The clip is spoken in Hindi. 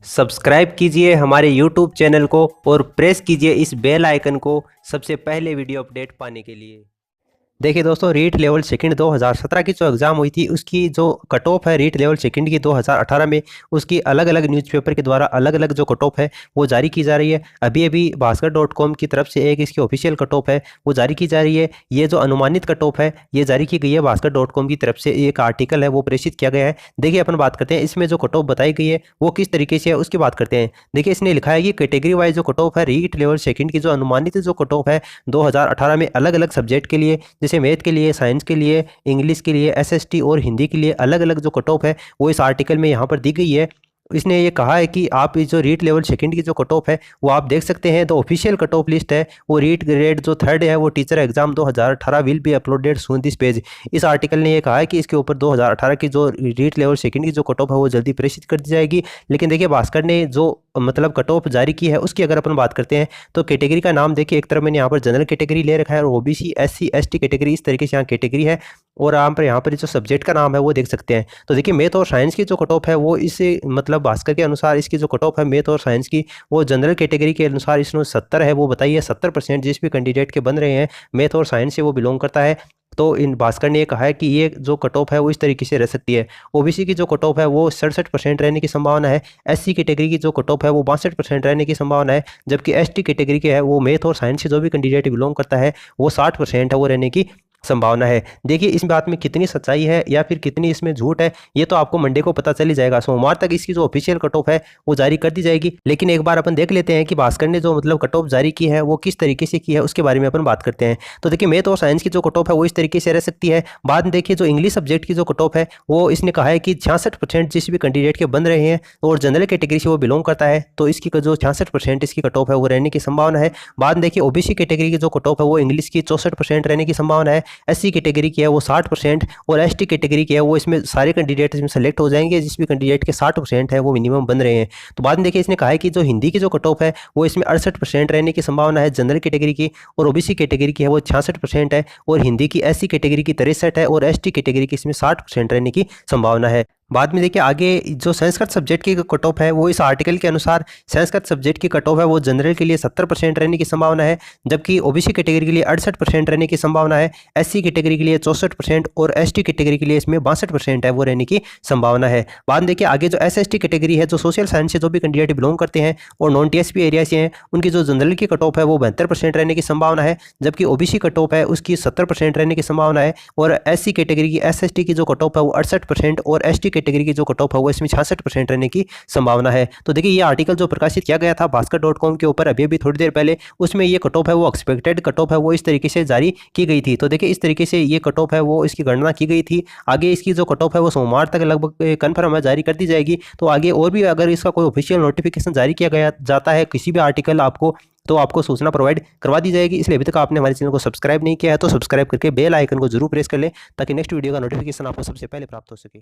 सब्सक्राइब कीजिए हमारे YouTube चैनल को और प्रेस कीजिए इस बेल आइकन को सबसे पहले वीडियो अपडेट पाने के लिए। देखिए दोस्तों, रीट लेवल सेकंड 2017 की जो एग्ज़ाम हुई थी उसकी जो कट ऑफ है रीट लेवल सेकंड की 2018 में, उसकी अलग अलग न्यूज़पेपर के द्वारा अलग अलग जो कट ऑफ है वो जारी की जा रही है। अभी अभी भास्कर.com की तरफ से एक इसकी ऑफिशियल कट ऑफ है वो जारी की जा रही है। ये जो अनुमानित कट ऑफ है ये जारी की गई है, भास्कर.com की तरफ से एक आर्टिकल है वो प्रेषित किया गया है। देखिए अपन बात करते हैं इसमें जो कट ऑफ बताई गई है वो किस तरीके से है उसकी बात करते हैं। देखिए इसने लिखा है कि कैटेगरी वाइज जो कट ऑफ है रीट लेवल सेकंड की जो अनुमानित जो कट ऑफ है 2018 में अलग अलग सब्जेक्ट के लिए, जैसे मैथ के लिए, साइंस के लिए, इंग्लिश के लिए, एसएसटी और हिंदी के लिए अलग अलग जो कट ऑफ है वो इस आर्टिकल में यहाँ पर दी गई है। इसने ये कहा है कि आप इस जो रीट लेवल सेकंड की जो कट ऑफ है वो आप देख सकते हैं। तो ऑफिशियल कट ऑफ लिस्ट है वो रीट ग्रेड जो थर्ड है वो teacher exam 2018 will be uploaded soon this page. इस आर्टिकल ने ये कहा है कि इसके ऊपर 2018 की जो रीट लेवल सेकंड की जो कट ऑफ है वो जल्दी प्रेषित कर दी जाएगी। लेकिन देखिए भास्कर ने जो मतलब कट ऑफ जारी की है उसकी अगर अपन बात करते हैं तो कैटेगरी का नाम देखिए, एक तरफ मैंने यहाँ पर जनरल कैटेगरी ले रखा है और ओबीसी, एससी, एसटी कैटेगरी, इस तरीके से यहाँ कैटेगरी है। और यहाँ पर जो सब्जेक्ट का नाम है वो देख सकते हैं। तो देखिए मैथ और साइंस की जो कट ऑफ है वो इस मतलब भास्कर के अनुसार इसकी जो कट ऑफ है मैथ और साइंस की वो जनरल कैटेगरी के अनुसार इसमें 70 है वो बताइए। 70% जिस भी कैंडिडेट के बन रहे हैं मैथ और साइंस से वो बिलोंग करता है। तो इन भास्कर ने ये कहा है कि ये जो कट ऑफ है वो इस तरीके से रह सकती है। ओबीसी की जो कट ऑफ है वो 67% रहने की संभावना है। एससी कैटेगरी की जो कट ऑफ है वो 62% रहने की संभावना है। जबकि एसटी कैटेगरी के है वो मैथ और साइंस से जो भी कैंडिडेट बिलोंग करता है वो 60% है वो रहने की संभावना है। देखिए इस बात में कितनी सच्चाई है या फिर कितनी इसमें झूठ है ये तो आपको मंडे को पता चल ही जाएगा। सोमवार तक इसकी जो ऑफिशियल कट ऑफ है वो जारी कर दी जाएगी। लेकिन एक बार अपन देख लेते हैं कि भास्कर ने जो मतलब कट ऑफ जारी की है वो किस तरीके से की है उसके बारे में अपन बात करते हैं। तो देखिए मैथ और साइंस की जो कट ऑफ है वो इस तरीके से रह सकती है। बाद में देखिए जो इंग्लिश सब्जेक्ट की जो कट ऑफ है वो इसने कहा है कि 66% जिस भी कैंडिडेट के बन रहे हैं और जनरल कैटेगरी से वो बिलोंग करता है तो इसकी जो 66% इसकी कट ऑफ है वो रहने की संभावना है। बाद में देखिए ओबीसी कैटेगरी की जो कट ऑफ है वो इंग्लिश की 64% रहने की संभावना है। एससी कैटेगरी की है वो 60% और एसटी कैटेगरी की है वो इसमें सारे कैंडिडेट इसमें सेलेक्ट हो जाएंगे जिस भी कैंडिडेट के 60% है वो मिनिमम बन रहे हैं। तो बाद में देखिए इसने कहा है कि जो हिंदी की जो कट ऑफ है वो इसमें 68% रहने की संभावना है जनरल कैटेगरी की, और ओबीसी कैटेगरी की है वो 66% है, और हिंदी की एससी कैटेगरी की 63 है, और एसटी कैटेगरी की इसमें 60% रहने की संभावना है। बाद में देखिए आगे जो संस्कृत सब्जेक्ट की कट ऑफ है वो इस आर्टिकल के अनुसार संस्कृत सब्जेक्ट की कट ऑफ है वो जनरल के लिए 70% रहने की संभावना है। जबकि ओबीसी कैटेगरी के लिए 68% रहने की संभावना है। एससी कैटेगरी के लिए 64% और एसटी कैटेगरी के लिए इसमें 62% है वो रहने की संभावना है। बाद में देखिए आगे जो एसएसटी कैटेगरी है जो सोशल साइंस से जो भी कैंडिडेट बिलोंग करते हैं और नॉन टीएसपी एरिया से हैं उनकी जो जनरल की कट ऑफ है वो 72% रहने की संभावना है। जबकि ओबीसी कट ऑफ है उसकी 70% रहने की संभावना है, और एससी कैटेगरी की एसएसटी की जो कट ऑफ है वो 68% और एसटी कैटेगरी की जो कट ऑफ है वो इसमें 66% रहने की संभावना है। तो देखिए ये आर्टिकल जो प्रकाशित किया गया था भास्कर.com के ऊपर अभी थोड़ी देर पहले, उसमें ये कट ऑफ है वो एक्सपेक्टेड कट ऑफ है वो इस तरीके से जारी की गई थी। तो देखिए इस तरीके से ये कट ऑफ है वो इसकी गणना की गई थी। आगे इसकी जो कट ऑफ है वो सोमवार तक लगभग कन्फर्म है जारी कर दी जाएगी। तो आगे और भी अगर इसका कोई ऑफिशियल नोटिफिकेशन जारी किया गया जाता है किसी भी आर्टिकल आपको, तो आपको सूचना प्रोवाइड करवा दी जाएगी। इसलिए अभी तक आपने हमारे चैनल को सब्सक्राइब नहीं किया है तो सब्सक्राइब करके बेल आइकन को जरूर प्रेस कर लें ताकि नेक्स्ट वीडियो का नोटिफिकेशन आपको सबसे पहले प्राप्त हो सके।